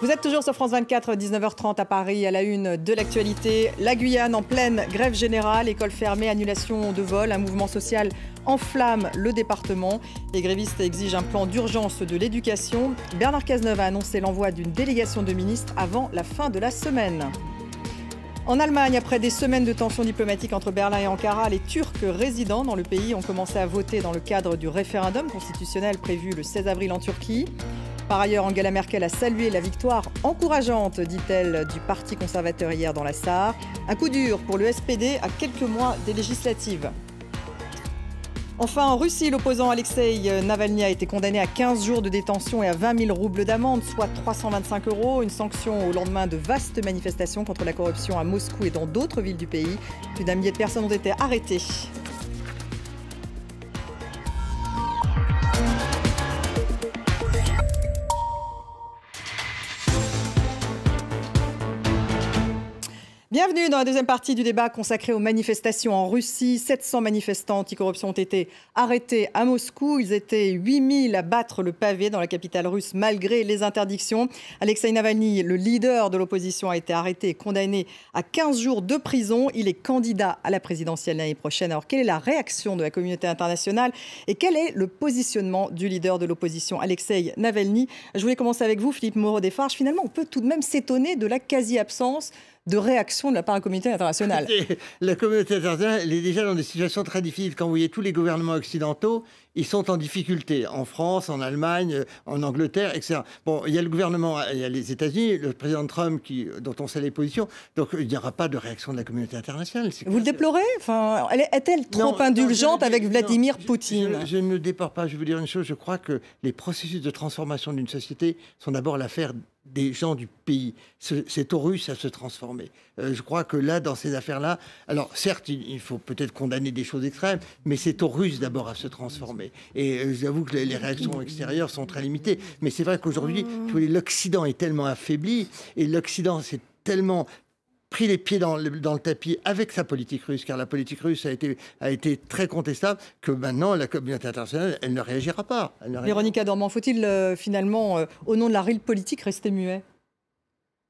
Vous êtes toujours sur France 24, 19h30 à Paris, à la une de l'actualité. La Guyane en pleine grève générale, école fermée, annulation de vol, un mouvement social enflamme le département. Les grévistes exigent un plan d'urgence de l'éducation. Bernard Cazeneuve a annoncé l'envoi d'une délégation de ministres avant la fin de la semaine. En Allemagne, après des semaines de tensions diplomatiques entre Berlin et Ankara, les Turcs résidant dans le pays ont commencé à voter dans le cadre du référendum constitutionnel prévu le 16 avril en Turquie. Par ailleurs, Angela Merkel a salué la victoire encourageante, dit-elle, du Parti conservateur hier dans la Sarre. Un coup dur pour le SPD à quelques mois des législatives. Enfin, en Russie, l'opposant Alexei Navalny a été condamné à 15 jours de détention et à 20 000 roubles d'amende, soit 325 €. Une sanction au lendemain de vastes manifestations contre la corruption à Moscou et dans d'autres villes du pays. Plus d'un millier de personnes ont été arrêtées. Bienvenue dans la deuxième partie du débat consacré aux manifestations en Russie. 700 manifestants anticorruption ont été arrêtés à Moscou. Ils étaient 8000 à battre le pavé dans la capitale russe malgré les interdictions. Alexei Navalny, le leader de l'opposition, a été arrêté et condamné à 15 jours de prison. Il est candidat à la présidentielle l'année prochaine. Alors, quelle est la réaction de la communauté internationale et quel est le positionnement du leader de l'opposition, Alexei Navalny? Je voulais commencer avec vous, Philippe Moreau-Desfarges. Finalement, on peut tout de même s'étonner de la quasi-absence de réaction de la part de la communauté internationale. La communauté internationale, elle est déjà dans des situations très difficiles. Quand vous voyez tous les gouvernements occidentaux, ils sont en difficulté. En France, en Allemagne, en Angleterre, etc. Bon, il y a le gouvernement, il y a les États-Unis, le président Trump dont on sait les positions. Donc, il n'y aura pas de réaction de la communauté internationale. Vous le déplorez? Enfin, est-elle trop indulgente avec Vladimir Poutine? Je ne le déplore pas. Je vais vous dire une chose. Je crois que les processus de transformation d'une société sont d'abord l'affaire des gens du pays. C'est aux Russes à se transformer. Je crois que là, dans ces affaires-là, alors certes, il faut peut-être condamner des choses extrêmes, mais c'est aux Russes d'abord à se transformer. Et j'avoue que les réactions extérieures sont très limitées. Mais c'est vrai qu'aujourd'hui, l'Occident est tellement affaibli, et l'Occident s'est tellement pris les pieds dans le tapis avec sa politique russe, car la politique russe a été très contestable, que maintenant la communauté internationale, elle ne réagira pas. Véronica Dormand, faut-il finalement, au nom de la réelle politique, rester muet?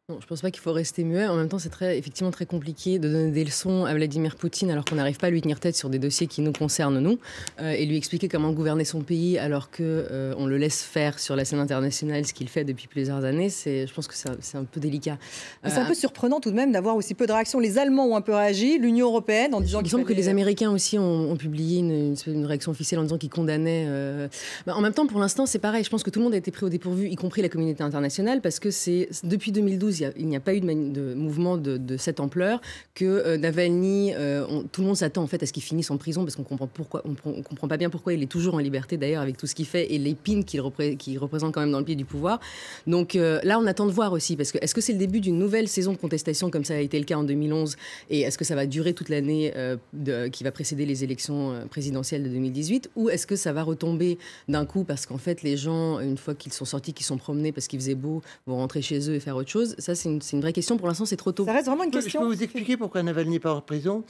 Non, je ne pense pas qu'il faut rester muet. En même temps, c'est effectivement très compliqué de donner des leçons à Vladimir Poutine alors qu'on n'arrive pas à lui tenir tête sur des dossiers qui nous concernent, nous, et lui expliquer comment gouverner son pays alors qu'on le laisse faire sur la scène internationale ce qu'il fait depuis plusieurs années. Je pense que c'est un peu délicat. C'est un peu surprenant tout de même d'avoir aussi peu de réactions. Les Allemands ont un peu réagi, l'Union européenne en disant qu'il semble que les Américains aussi ont publié une réaction officielle en disant qu'ils condamnaient. En même temps, pour l'instant, c'est pareil. Je pense que tout le monde a été pris au dépourvu, y compris la communauté internationale, parce que depuis 2012, il n'y a pas eu de mouvement de cette ampleur, que Navalny, tout le monde s'attend en fait à ce qu'il finisse en prison, parce qu'on comprend pas bien pourquoi il est toujours en liberté d'ailleurs avec tout ce qu'il fait et l'épine qu'il représente quand même dans le pied du pouvoir. Donc là, on attend de voir aussi, parce que est-ce que c'est le début d'une nouvelle saison de contestation comme ça a été le cas en 2011, et est-ce que ça va durer toute l'année qui va précéder les élections présidentielles de 2018, ou est-ce que ça va retomber d'un coup parce qu'en fait les gens, une fois qu'ils sont sortis, qu'ils sont promenés parce qu'il faisait beau, vont rentrer chez eux et faire autre chose? Ça, c'est une vraie question. Pour l'instant, c'est trop tôt. Ça reste vraiment une question. Je peux vous expliquer pourquoi Navalny n'est pas en prison?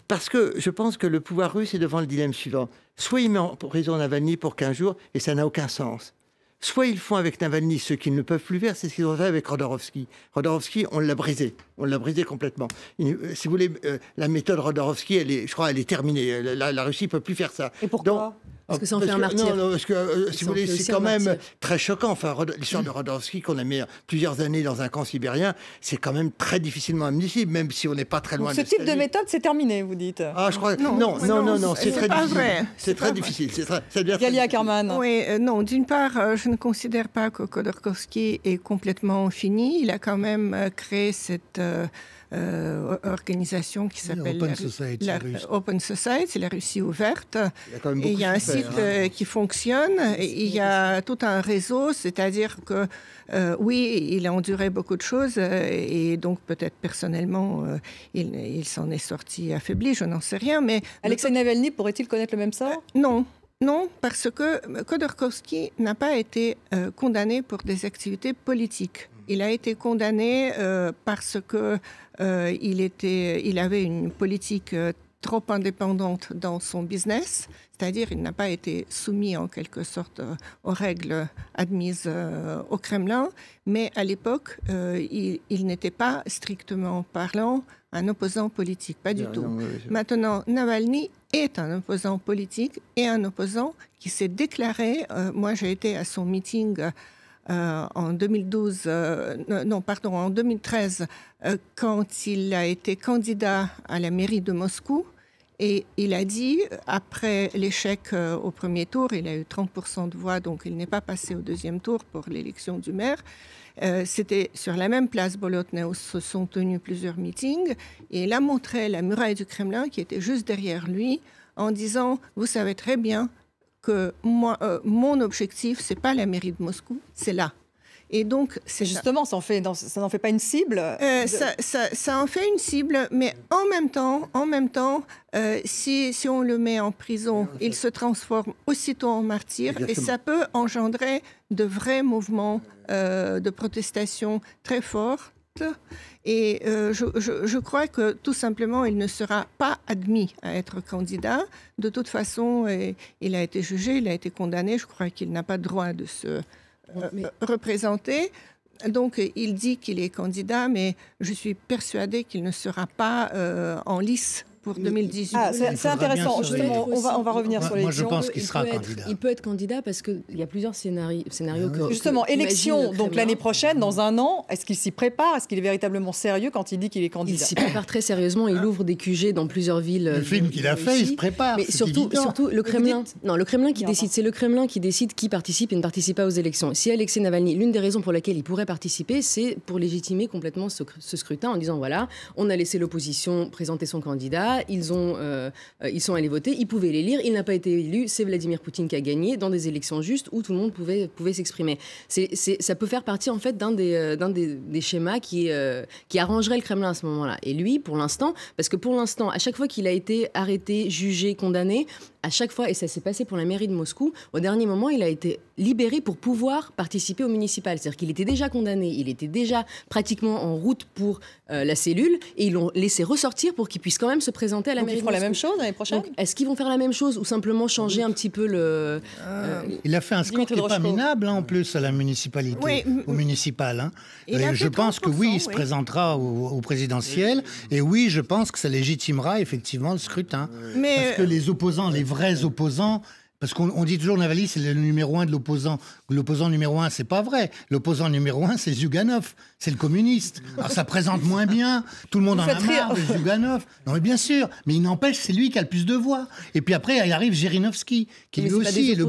Parce que je pense que le pouvoir russe est devant le dilemme suivant. Soit il met en prison Navalny pour 15 jours, et ça n'a aucun sens. Soit ils font avec Navalny ce qu'ils ne peuvent plus faire, c'est ce qu'ils ont fait avec Rodorovski. Rodorovski, on l'a brisé. On l'a brisé complètement. Si vous voulez, la méthode Rodorovski, je crois, elle est terminée. La Russie ne peut plus faire ça. Et pourquoi? Parce que ça en fait un martyr. Non, parce que, si vous voulez, c'est quand même très choquant. Enfin, l'histoire de Rodorovski, qu'on a mis plusieurs années dans un camp sibérien, c'est quand même très difficilement admissible, même si on n'est pas très loin de ce type de méthode, c'est terminé, vous dites? Ah, je crois... Non, c'est très difficile. C'est très difficile. Galia Karman. Oui, non, d'une part, je ne considère pas que Khodorkovsky est complètement fini. Il a quand même créé cette organisation qui s'appelle Open Society, la Russie ouverte. Et il y a un site qui fonctionne. Et il y a tout un réseau, c'est-à-dire que oui, il a enduré beaucoup de choses et donc peut-être personnellement, il s'en est sorti affaibli, je n'en sais rien. Mais Alexei Navalny pourrait-il connaître le même sort? Non. Non, parce que Khodorkovsky n'a pas été condamné pour des activités politiques. Il a été condamné parce que il avait une politique trop indépendante dans son business, c'est-à-dire il n'a pas été soumis en quelque sorte aux règles admises au Kremlin, mais à l'époque, il n'était pas strictement parlant un opposant politique, pas du tout. Maintenant, Navalny est un opposant politique et un opposant qui s'est déclaré, moi j'ai été à son meeting en 2013, quand il a été candidat à la mairie de Moscou. Et il a dit, après l'échec au premier tour, il a eu 30% de voix, donc il n'est pas passé au deuxième tour pour l'élection du maire. C'était sur la même place Bolotnaï où se sont tenus plusieurs meetings. Et il a montré la muraille du Kremlin qui était juste derrière lui en disant « Vous savez très bien que moi, mon objectif, ce n'est pas la mairie de Moscou, c'est là ». Et donc, c'est justement, ça n'en fait pas une cible ça en fait une cible, mais en même temps, si on le met en prison, il se transforme aussitôt en martyr. Exactement. Et ça peut engendrer de vrais mouvements de protestation très forts. Et je crois que tout simplement, il ne sera pas admis à être candidat. De toute façon, il a été jugé, il a été condamné. Je crois qu'il n'a pas le droit de se représenté. Donc, il dit qu'il est candidat, mais je suis persuadée qu'il ne sera pas en lice pour 2018. C'est intéressant. Justement, on va revenir sur l'élection. Moi, je pense qu'il sera candidat. Il peut être candidat parce qu'il y a plusieurs scénarios. Justement, élection, donc l'année prochaine, dans un an, est-ce qu'il s'y prépare? Est-ce qu'il est véritablement sérieux quand il dit qu'il est candidat? Il s'y prépare très sérieusement. Il ouvre des QG dans plusieurs villes. Le film qu'il a fait, il se prépare. Mais surtout, le Kremlin. Non, le Kremlin qui décide. C'est le Kremlin qui décide qui participe et ne participe pas aux élections. Si Alexei Navalny, l'une des raisons pour laquelle il pourrait participer, c'est pour légitimer complètement ce scrutin en disant voilà, on a laissé l'opposition présenter son candidat. Ils sont allés voter, ils pouvaient l'élire, il n'a pas été élu, c'est Vladimir Poutine qui a gagné dans des élections justes où tout le monde pouvait s'exprimer. Ça peut faire partie en fait d'un des schémas qui arrangerait le Kremlin à ce moment-là. Et lui, pour l'instant, parce que pour l'instant, à chaque fois qu'il a été arrêté, jugé, condamné, à chaque fois, et ça s'est passé pour la mairie de Moscou, au dernier moment, il a été libéré pour pouvoir participer au municipal. C'est-à-dire qu'il était déjà condamné, il était déjà pratiquement en route pour la cellule, et ils l'ont laissé ressortir pour qu'il puisse quand même se présenter à la mairie de Moscou. Ils feront la même chose l'année prochaine? Est-ce qu'ils vont faire la même chose ou simplement changer un petit peu le... Il a fait un score qui n'est pas minable, en plus, à la municipalité, au municipal. Hein. Je pense que oui, il se présentera au présidentiel, et oui, je pense que ça légitimera effectivement le scrutin. Parce que les opposants, les vrais opposants, parce qu'on dit toujours Navalny c'est le numéro 1 de l'opposant. L'opposant numéro 1, c'est pas vrai. L'opposant numéro 1, c'est Zyuganov, c'est le communiste. Alors ça présente moins bien, tout le monde en a marre de Zyuganov. Non mais bien sûr, mais il n'empêche, c'est lui qui a le plus de voix. Et puis après, il arrive Zhirinovsky, qui lui aussi est le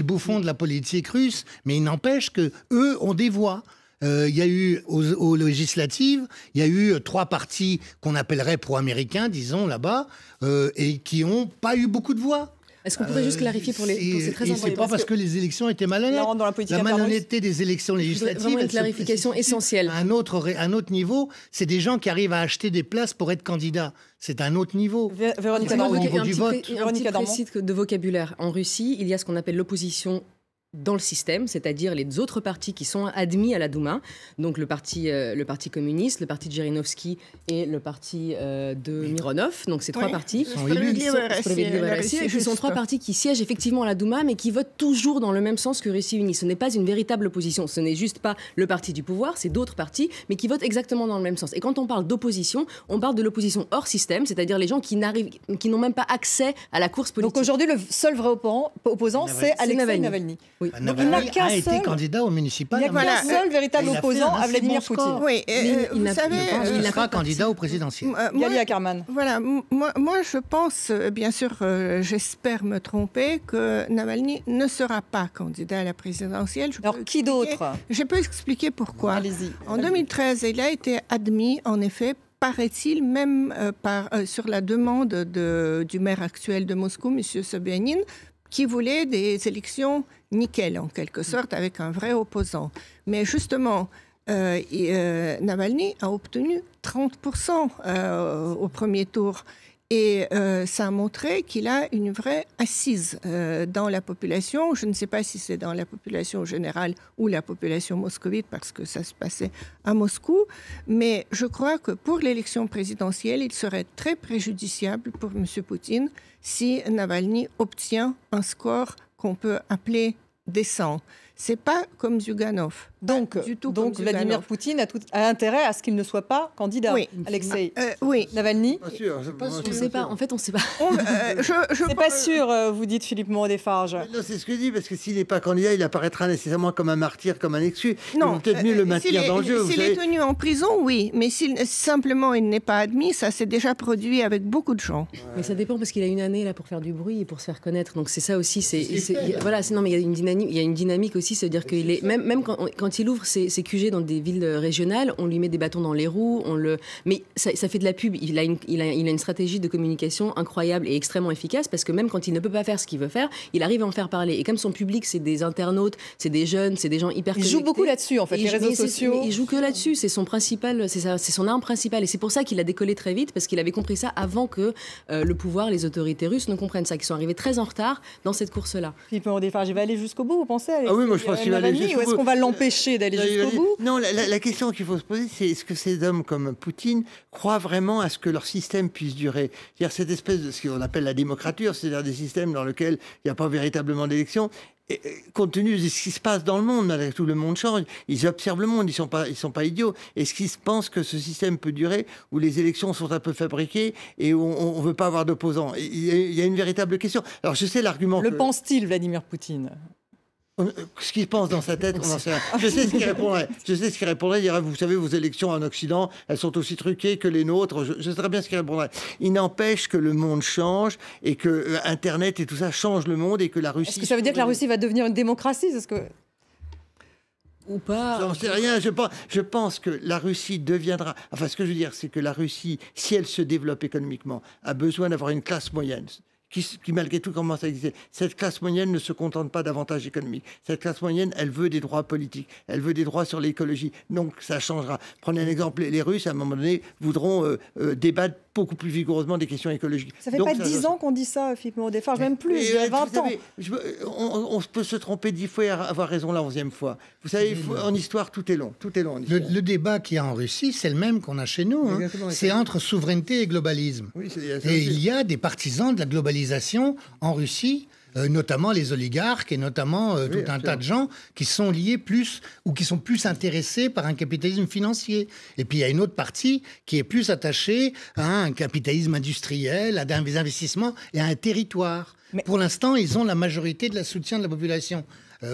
bouffon de la politique russe, mais il n'empêche que eux ont des voix. Il y a eu aux législatives, il y a eu 3 partis qu'on appellerait pro-américains, disons là-bas, et qui n'ont pas eu beaucoup de voix. Est-ce qu'on pourrait juste clarifier pour c'est très important. C'est pas parce que les élections étaient malhonnêtes. La malhonnêteté des élections législatives. Vraiment une clarification essentielle. À un autre niveau, c'est des gens qui arrivent à acheter des places pour être candidats. C'est un autre niveau. Véronique Darmon, au niveau du vote. Un petit précis de vocabulaire. En Russie, il y a ce qu'on appelle l'opposition dans le système, c'est-à-dire les autres partis qui sont admis à la Douma, donc le parti communiste, le parti de Zhirinovsky et le parti de Mironov, donc ces 3 partis qui sont 3 partis qui siègent effectivement à la Douma, mais qui votent toujours dans le même sens que Russie Unie. Ce n'est pas une véritable opposition, ce n'est juste pas le parti du pouvoir, c'est d'autres partis, mais qui votent exactement dans le même sens. Et quand on parle d'opposition, on parle de l'opposition hors système, c'est-à-dire les gens qui n'ont même pas accès à la course politique. Donc aujourd'hui, le seul vrai opposant, c'est Alexei Navalny. Oui. Navalny a été candidat au municipal. Il n'y a qu'un seul véritable opposant à Vladimir Poutine. Oui, vous savez, il sera candidat au présidentiel. Galia Ackerman. Voilà, moi je pense, bien sûr, j'espère me tromper, que Navalny ne sera pas candidat à la présidentielle. Alors qui d'autre? Je peux expliquer pourquoi. Allez-y. En 2013, il a été admis, en effet, paraît-il, même sur la demande du maire actuel de Moscou, M. Sobyanin, qui voulait des élections nickel, en quelque sorte, avec un vrai opposant. Mais justement, Navalny a obtenu 30% au premier tour. Et ça a montré qu'il a une vraie assise dans la population. Je ne sais pas si c'est dans la population générale ou la population moscovite, parce que ça se passait à Moscou. Mais je crois que pour l'élection présidentielle, il serait très préjudiciable pour M. Poutine si Navalny obtient un score qu'on peut appeler décent. C'est pas comme Zyuganov. Donc Vladimir Poutine a intérêt à ce qu'il ne soit pas candidat. Oui. Alexei. Oui. Navalny. Pas sûr. On ne sait pas. En fait, on ne sait pas. C'est pas sûr, vous dites Philippe Moreau-Desfarges. Non, c'est ce que je dis, parce que s'il n'est pas candidat, il apparaîtra nécessairement comme un martyr, comme un exclu. Non. Peut-être mieux le maintenir dans le jeu. S'il est tenu en prison, oui. Mais s'il simplement il n'est pas admis, ça s'est déjà produit avec beaucoup de gens. Ouais. Mais ça dépend, parce qu'il a une année là pour faire du bruit et pour se faire connaître. Donc c'est ça aussi. Non, mais il y a une dynamique aussi. C'est-à-dire qu'il est même quand il ouvre ses QG dans des villes régionales, on lui met des bâtons dans les roues, mais ça fait de la pub. Il a une stratégie de communication incroyable et extrêmement efficace, parce que même quand il ne peut pas faire ce qu'il veut faire, il arrive à en faire parler. Et comme son public, c'est des internautes, c'est des jeunes, c'est des gens hyper connectés. Il joue beaucoup là-dessus, en fait, les réseaux sociaux. Il joue que là-dessus, c'est son arme principale. Et c'est pour ça qu'il a décollé très vite, parce qu'il avait compris ça avant que le pouvoir, les autorités russes ne comprennent ça, qu'ils sont arrivés très en retard dans cette course-là. Philippe Moreau-Desfarges, il va aller jusqu'au bout, vous pensez? Ah oui, moi je pense qu'il va aller jusqu'au bout. Ou est-ce qu'on va l'empêcher d'aller jusqu'au bout? Non, la question qu'il faut se poser, c'est est-ce que ces hommes comme Poutine croient vraiment à ce que leur système puisse durer? C'est-à-dire cette espèce de ce qu'on appelle la démocrature, c'est-à-dire des systèmes dans lesquels il n'y a pas véritablement d'élection. Et, compte tenu de ce qui se passe dans le monde, malgré tout le monde change, ils observent le monde, ils sont pas idiots. Est-ce qu'ils pensent que ce système peut durer, où les élections sont un peu fabriquées et où on ne veut pas avoir d'opposants? Il y a une véritable question. Alors je sais l'argument. Le pense-t-il, Vladimir Poutine? Ce qu'il pense dans sa tête, on en sait rien. Je sais ce qu'il répondrait. Il dirait, vous savez, vos élections en Occident, elles sont aussi truquées que les nôtres. Je sais très bien ce qu'il répondrait. Il n'empêche que le monde change et que Internet et tout ça change le monde et que la Russie... Est-ce que ça veut dire que la Russie va devenir une démocratie? Ou pas? J'en sais rien. Je pense que la Russie deviendra... Enfin, ce que je veux dire, c'est que la Russie, si elle se développe économiquement, a besoin d'avoir une classe moyenne qui malgré tout commence à exister. Cette classe moyenne ne se contente pas d'avantages économiques. Cette classe moyenne, elle veut des droits politiques. Elle veut des droits sur l'écologie. Donc, ça changera. Prenez un exemple. Les Russes, à un moment donné, voudront débattre beaucoup plus vigoureusement des questions écologiques. Ça fait pas 10 ans qu'on dit ça, Philippe Moreau-Desfarges, même plus, il y a 20 ans. On peut se tromper 10 fois et avoir raison la 11e fois. Vous savez, en histoire, tout est long. Tout est long en histoire. Le débat qu'il y a en Russie, c'est le même qu'on a chez nous. Hein. C'est entre souveraineté et globalisme. Oui, et il y a des partisans de la globalisation en Russie, notamment les oligarques et notamment tout un tas de gens qui sont liés plus ou qui sont plus intéressés par un capitalisme financier. Et puis il y a une autre partie qui est plus attachée à un capitalisme industriel, à des investissements et à un territoire. Mais pour l'instant, ils ont la majorité de la soutien de la population.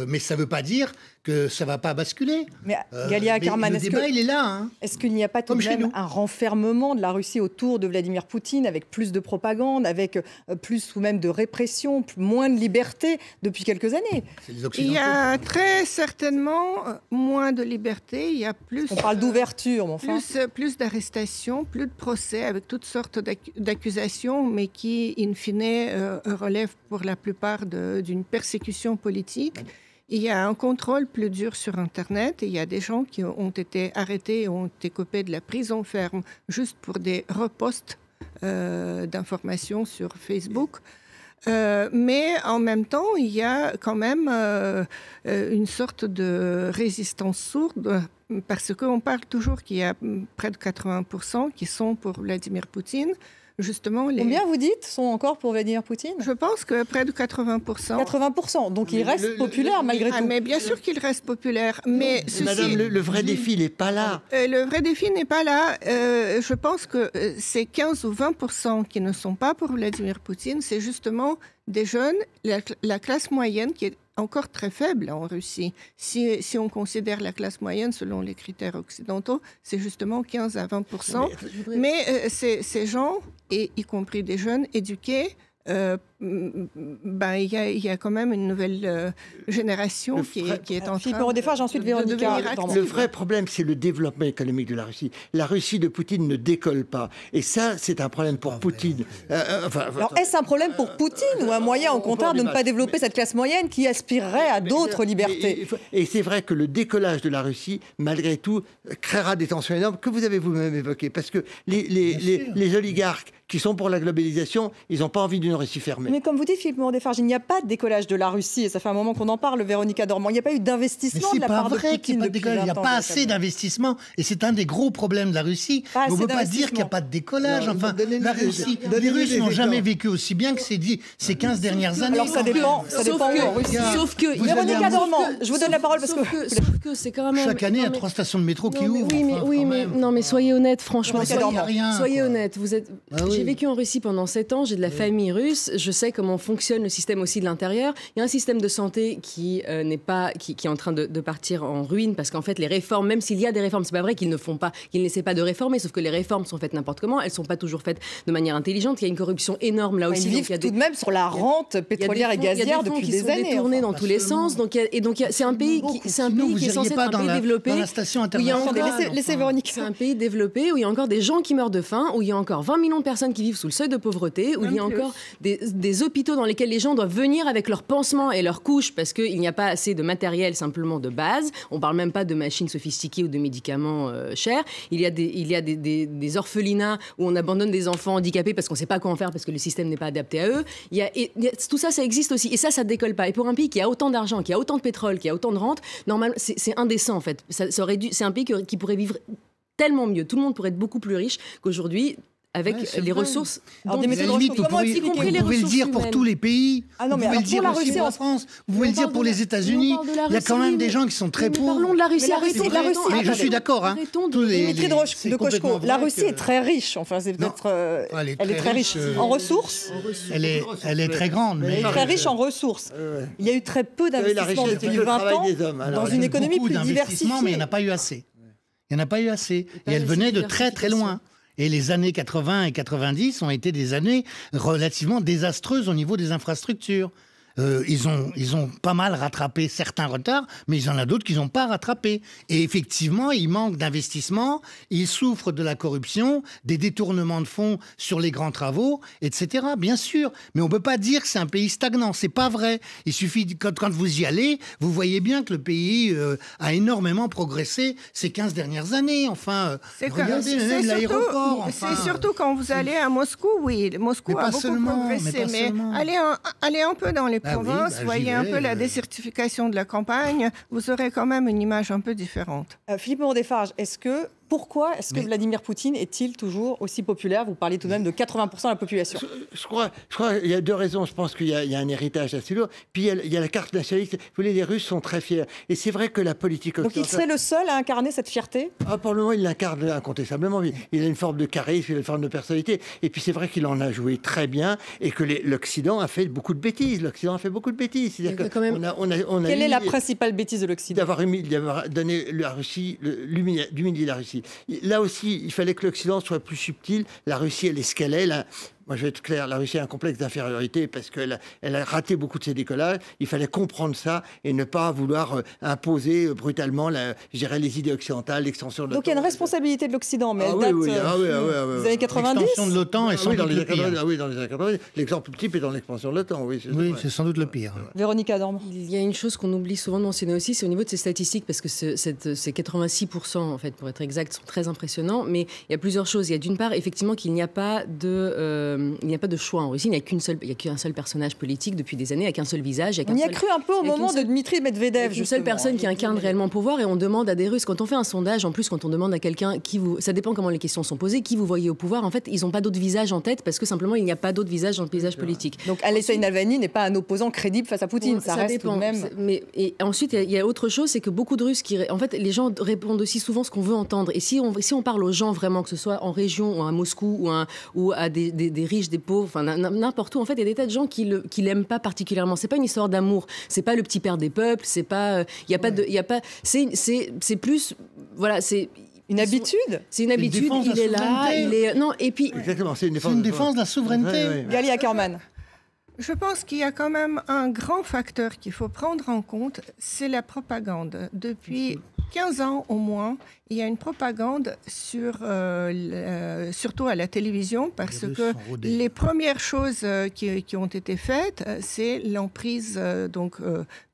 Mais ça ne veut pas dire que ça ne va pas basculer. Mais Galia Ackerman, le débat, il est là. Hein. Est-ce qu'il n'y a pas tout de même un renfermement de la Russie autour de Vladimir Poutine, avec plus de propagande, avec plus ou même de répression, moins de liberté depuis quelques années? Il y a très certainement moins de liberté. Il y a plus. On parle d'ouverture, mais enfin. Plus d'arrestations, plus de procès avec toutes sortes d'accusations, mais qui, in fine, relèvent pour la plupart d'une persécution politique. Il y a un contrôle plus dur sur Internet. Il y a des gens qui ont été arrêtés et ont été coupés de la prison ferme juste pour des reposts d'informations sur Facebook. Mais en même temps, il y a quand même une sorte de résistance sourde, parce qu'on parle toujours qu'il y a près de 80% qui sont pour Vladimir Poutine. Justement, combien vous dites sont encore pour Vladimir Poutine? Je pense que près de 80%. 80%, donc il reste populaire malgré tout. Mais bien sûr qu'il reste populaire. Mais Madame, le vrai défi n'est pas là. Le vrai défi n'est pas là. Je pense que ces 15 ou 20% qui ne sont pas pour Vladimir Poutine, c'est justement des jeunes, la classe moyenne qui est encore très faible en Russie. Si on considère la classe moyenne selon les critères occidentaux, c'est justement 15 à 20%. Mais ces gens, et y compris des jeunes éduqués, il y a quand même une nouvelle génération qui est en train de devenir active. Le vrai problème, c'est le développement économique de la Russie. La Russie de Poutine ne décolle pas. Et ça, c'est un problème pour Poutine. Alors, est-ce un problème pour Poutine ou un moyen, au contraire, de ne pas développer cette classe moyenne qui aspirerait à d'autres libertés? Et c'est vrai que le décollage de la Russie, malgré tout, créera des tensions énormes que vous avez vous-même évoquées. Parce que les oligarques qui sont pour la globalisation, ils n'ont pas envie d'une Russie fermée. Mais comme vous dites, Philippe Moreau-Desfarges, il n'y a pas de décollage de la Russie, et ça fait un moment qu'on en parle, Véronica Dormand. Il n'y a pas eu d'investissement de la part de Poutine depuis 20 ans. Il n'y a pas assez d'investissement, et c'est un des gros problèmes de la Russie. On ne peut pas dire qu'il n'y a pas de décollage. Enfin, la Russie, les Russes n'ont jamais vécu aussi bien que ces 15 dernières années. Alors ça dépend où en Russie. Sauf que Véronica Dormand, je vous donne la parole parce que c'est quand même... Chaque année, il y a 3 stations de métro qui ouvrent. Mais soyez honnête, franchement. Soyez honnête. J'ai vécu en Russie pendant 7 ans, j'ai de la famille russe, je sais comment fonctionne le système aussi de l'intérieur. Il y a un système de santé qui est en train de partir en ruine parce qu'en fait les réformes, même s'il y a des réformes, c'est pas vrai qu'ils n'essaient pas de réformer, sauf que les réformes sont faites n'importe comment, elles sont pas toujours faites de manière intelligente. Il y a une corruption énorme là aussi. Ils vivent tout de même sur la rente pétrolière et gazière depuis des années. Il y a des fonds qui sont détournés dans tous les sens. C'est un pays qui est censé être un pays développé. C'est un pays développé où il y a encore des gens qui meurent de faim, où il y a encore 20 millions de personnes qui vivent sous le seuil de pauvreté, où il y a encore des hôpitaux dans lesquels les gens doivent venir avec leurs pansements et leurs couches parce qu'il n'y a pas assez de matériel simplement de base. On ne parle même pas de machines sophistiquées ou de médicaments chers. Il y a des orphelinats où on abandonne des enfants handicapés parce qu'on ne sait pas quoi en faire parce que le système n'est pas adapté à eux. Tout ça, ça existe aussi. Et ça ne décolle pas. Et pour un pays qui a autant d'argent, qui a autant de pétrole, qui a autant de rente, normalement, c'est indécent en fait. C'est un pays qui pourrait vivre tellement mieux. Tout le monde pourrait être beaucoup plus riche qu'aujourd'hui. Avec les ressources. Alors, vous pouvez le dire pour tous les pays. Vous pouvez le dire aussi pour la France. Vous pouvez le dire pour les États-Unis. Il y a quand même des gens qui sont très pauvres. Parlons de la Russie. Mais je suis d'accord. Dimitri de Kochko, la Russie est très riche. Enfin, c'est peut-être. Elle est très riche en ressources. Elle est très grande. Elle est très riche en ressources. Il y a eu très peu d'investissements depuis 20 ans dans une économie plus diversifiée. Mais il n'y en a pas eu assez. Il n'y en a pas eu assez. Et elle venait de très très loin. Et les années 80 et 90 ont été des années relativement désastreuses au niveau des infrastructures. Ils ont pas mal rattrapé certains retards, mais il y en a d'autres qu'ils n'ont pas rattrapés. Et effectivement, il manque d'investissement, ils souffrent de la corruption, des détournements de fonds sur les grands travaux, etc. Bien sûr, mais on ne peut pas dire que c'est un pays stagnant, c'est pas vrai. Il suffit, quand vous y allez, vous voyez bien que le pays a énormément progressé ces 15 dernières années. Enfin, regardez même l'aéroport. C'est surtout quand vous allez à Moscou, oui, Moscou a beaucoup progressé, mais allez un peu dans les provinces, voyez un peu la désertification de la campagne, vous aurez quand même une image un peu différente. Philippe Moreau-Desfarges, pourquoi est-ce que Vladimir Poutine est-il toujours aussi populaire? Vous parlez tout de même de 80% de la population. Je crois qu'il y a 2 raisons. Je pense qu'il y a un héritage assez lourd. Puis il y a la carte nationaliste. Vous voyez, les Russes sont très fiers. Et c'est vrai que la politique occidentale... Donc il serait le seul à incarner cette fierté? Pour le moment, il l'incarne incontestablement. Il a une forme de charisme, il a une forme de personnalité. Et puis c'est vrai qu'il en a joué très bien et que l'Occident a fait beaucoup de bêtises. Quelle est la principale bêtise de l'Occident? D'avoir donné la Russie, d'humilier la Russie. Là aussi, il fallait que l'Occident soit plus subtil. La Russie, elle est ce qu'elle est. Moi, je vais être clair, la Russie a un complexe d'infériorité parce qu'elle a raté beaucoup de ses décollages. Il fallait comprendre ça et ne pas vouloir imposer brutalement les idées occidentales, l'extension de l'OTAN. Donc il y a une responsabilité de l'Occident, mais elle date des années 90. L'extension de l'OTAN est sans doute le pire. Oui, dans les années 90. L'exemple type est dans l'expansion de l'OTAN. Oui, c'est sans doute le pire. Véronica Dormand. Il y a une chose qu'on oublie souvent de mentionner aussi, c'est au niveau de ces statistiques, parce que ces 86%, en fait, pour être exact, sont très impressionnants. Mais il y a plusieurs choses. Il y a d'une part, effectivement, qu'il n'y a pas de choix en Russie. Il n'y a qu'un seul personnage politique depuis des années, avec un seul visage. On y a cru un peu au moment de Dmitri Medvedev. Une seule personne qui incarne réellement le pouvoir. Et on demande à des Russes, quand on fait un sondage, en plus, quand on demande à quelqu'un ça dépend comment les questions sont posées, qui vous voyez au pouvoir, en fait, ils n'ont pas d'autre visage en tête parce que simplement, il n'y a pas d'autre visage dans le paysage politique. Donc Alexei Navalny n'est pas un opposant crédible face à Poutine. Ça reste dépend. Tout de même. Et ensuite, il y a autre chose, c'est que beaucoup de Russes en fait, les gens répondent aussi souvent ce qu'on veut entendre. Et si on parle aux gens vraiment, que ce soit en région ou à Moscou ou à des riches, des pauvres, enfin n'importe où, en fait, il y a des tas de gens qui l'aiment pas particulièrement. C'est pas une histoire d'amour. C'est pas le petit père des peuples. C'est pas. C'est plus. Voilà. C'est une habitude. C'est une habitude. Il est là. Non. Et puis. Exactement. C'est une défense de la souveraineté. Gali Ackerman. Je pense qu'il y a quand même un grand facteur qu'il faut prendre en compte, c'est la propagande. Depuis 15 ans au moins, il y a une propagande surtout à la télévision, parce que les premières choses qui ont été faites, c'est l'emprise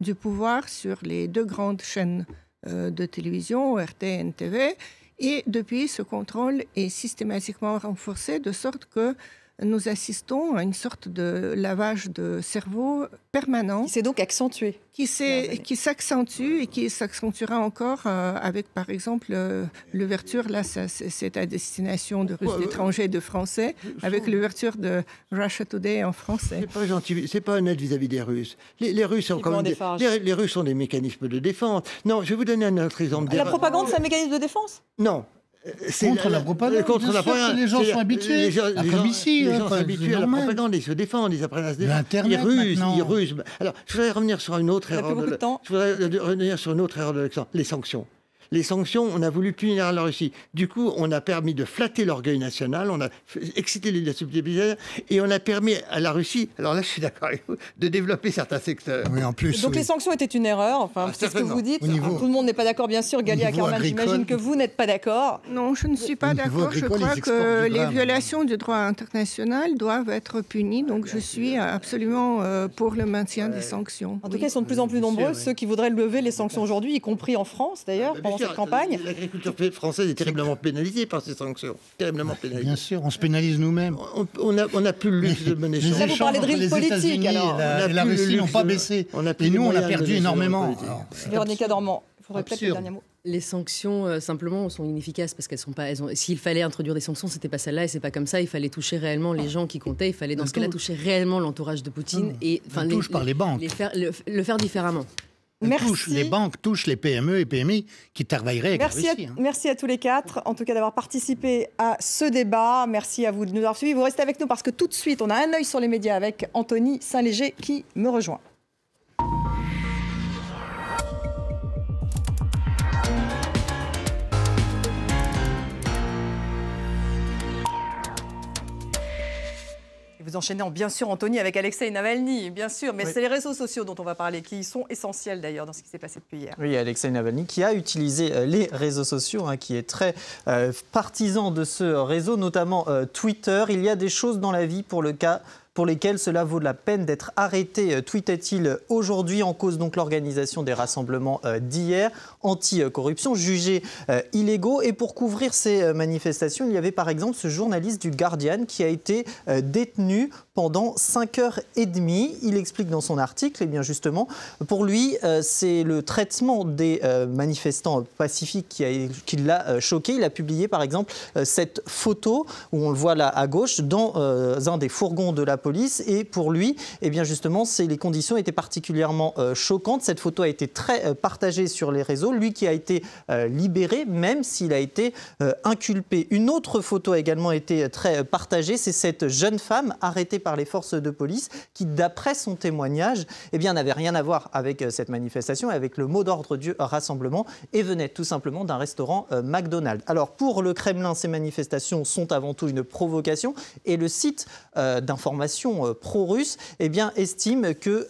du pouvoir sur les 2 grandes chaînes de télévision, RT et NTV. Et depuis, ce contrôle est systématiquement renforcé, de sorte que nous assistons à une sorte de lavage de cerveau permanent. Qui s'est donc accentué. Qui s'accentue et qui s'accentuera encore avec, par exemple, l'ouverture, là, c'est à destination de Russes d'étrangers et de Français, avec l'ouverture de Russia Today en français. C'est pas gentil, c'est pas honnête vis-à-vis des Russes. Les Russes sont quand même les Russes ont des mécanismes de défense. Non, je vais vous donner un autre exemple. La propagande, c'est un mécanisme de défense? Non. Contre la propagande, contre la propagande. Les gens sont habitués. Les gens sont habitués à la propagande, ils se défendent, ils apprennent à se défendre. Ils rusent. Alors, je voudrais revenir sur une autre erreur de l'accent, les sanctions. Les sanctions, on a voulu punir la Russie. Du coup, on a permis de flatter l'orgueil national, on a excité les déstabilisateurs et on a permis à la Russie, alors là je suis d'accord avec vous, de développer certains secteurs. Oui, en plus, donc les sanctions étaient une erreur, enfin, c'est ce que vous dites. Tout le monde n'est pas d'accord, bien sûr. Galia Ackerman, j'imagine que vous n'êtes pas d'accord. Non, je ne suis pas d'accord. Je crois que les violations du droit international doivent être punies. Donc je suis absolument pour le maintien des sanctions. En tout cas, ils sont de plus en plus nombreux, ceux qui voudraient lever les sanctions aujourd'hui, y compris en France d'ailleurs, pendant cette campagne. L'agriculture française est terriblement pénalisée par ces sanctions. Terriblement pénalisée. Bien sûr, on se pénalise nous-mêmes. On n'a plus le luxe de monnaie change. Là, vous parlez de rythme politique, alors. Et la Russie n'ont pas baissé. Et nous, on a perdu énormément. Véronica Dormand, il faudrait peut-être le dernier mot. Les sanctions, simplement, sont inefficaces parce qu'elles sont pas. S'il fallait introduire des sanctions, c'était pas celle-là et c'est pas comme ça. Il fallait toucher réellement les gens qui comptaient. Il fallait, dans ce cas-là, toucher réellement l'entourage de Poutine et touche par les banques. Le faire différemment. Les banques touchent les PME et PMI qui travailleraient avec la Russie. Merci à tous les 4, en tout cas d'avoir participé à ce débat. Merci à vous de nous avoir suivis. Vous restez avec nous parce que tout de suite, on a un œil sur les médias avec Anthony Saint-Léger qui me rejoint. Vous enchaînez bien sûr, Anthony, avec Alexei Navalny, bien sûr, mais c'est les réseaux sociaux dont on va parler, qui sont essentiels d'ailleurs dans ce qui s'est passé depuis hier. Oui, Alexei Navalny qui a utilisé les réseaux sociaux, qui est très partisan de ce réseau, notamment Twitter. Il y a des choses dans la vie pour lesquelles cela vaut la peine d'être arrêté, tweetait-il aujourd'hui, en cause donc l'organisation des rassemblements d'hier, anti-corruption, jugés illégaux. Et pour couvrir ces manifestations, il y avait par exemple ce journaliste du Guardian qui a été détenu pendant 5h30. Il explique dans son article, et bien justement, pour lui, c'est le traitement des manifestants pacifiques qui l'a choqué. Il a publié par exemple cette photo où on le voit là à gauche dans un des fourgons de la police. Et pour lui, eh bien justement, les conditions étaient particulièrement choquantes. Cette photo a été très partagée sur les réseaux. Lui qui a été libéré, même s'il a été inculpé. Une autre photo a également été très partagée. C'est cette jeune femme arrêtée par les forces de police qui, d'après son témoignage, eh bien, n'avait rien à voir avec cette manifestation et avec le mot d'ordre du rassemblement et venait tout simplement d'un restaurant McDonald's. Alors pour le Kremlin, ces manifestations sont avant tout une provocation et le site d'information pro-russe estime qu'il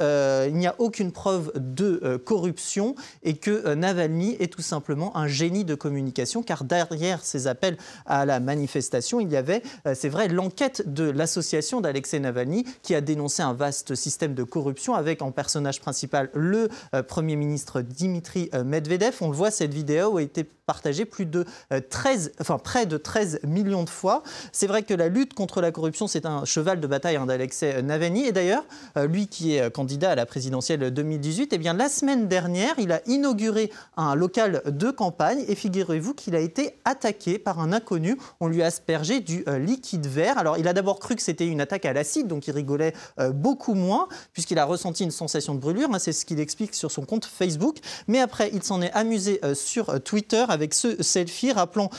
n'y a aucune preuve de corruption et que Navalny est tout simplement un génie de communication, car derrière ces appels à la manifestation, il y avait, c'est vrai, l'enquête de l'association d'Alexei Navalny qui a dénoncé un vaste système de corruption avec en personnage principal le Premier ministre Dimitri Medvedev. On le voit, cette vidéo a été partagée près de 13 millions de fois. C'est vrai que la lutte contre la corruption, c'est un cheval de bataille d'Alexei Navalny. Et d'ailleurs, lui qui est candidat à la présidentielle 2018, la semaine dernière, il a inauguré un local de campagne et figurez-vous qu'il a été attaqué par un inconnu. On lui a aspergé du liquide vert. Alors, il a d'abord cru que c'était une attaque à l'acide, donc il rigolait beaucoup moins, puisqu'il a ressenti une sensation de brûlure. C'est ce qu'il explique sur son compte Facebook. Mais après, il s'en est amusé sur Twitter avec ce selfie, rappelant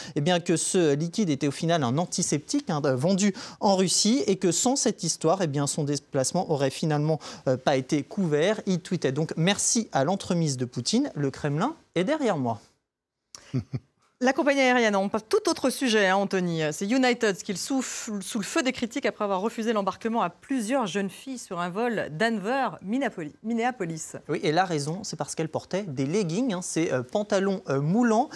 que ce liquide était au final un antiseptique vendu en Russie et que sans cette histoire, son déplacement aurait finalement pas été couvert. Il tweetait donc « Merci à l'entremise de Poutine, le Kremlin est derrière moi ». La compagnie aérienne, on passe tout autre sujet, hein, Anthony. C'est United qui souffle sous le feu des critiques après avoir refusé l'embarquement à plusieurs jeunes filles sur un vol Denver-Minneapolis. Oui, et la raison, c'est parce qu'elles portaient des leggings, hein, ces pantalons moulants.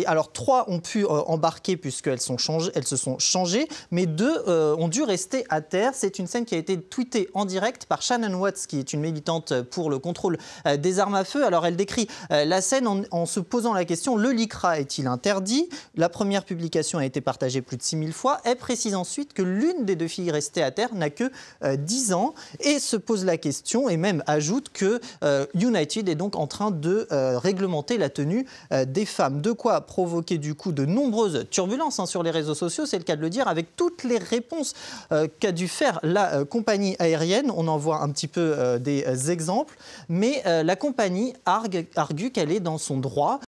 Alors 3 ont pu embarquer puisqu'elles se sont changées, mais 2 ont dû rester à terre. C'est une scène qui a été tweetée en direct par Shannon Watts, qui est une militante pour le contrôle des armes à feu. Alors elle décrit la scène en se posant la question, le lycra est-il interdit? La première publication a été partagée plus de 6000 fois. Elle précise ensuite que l'une des 2 filles restées à terre n'a que 10 ans et se pose la question et même ajoute que United est donc en train de réglementer la tenue des femmes. De quoi provoquer du coup de nombreuses turbulences hein, sur les réseaux sociaux, c'est le cas de le dire, avec toutes les réponses qu'a dû faire la compagnie aérienne. On en voit un petit peu des exemples, mais la compagnie argue qu'elle est dans son droit.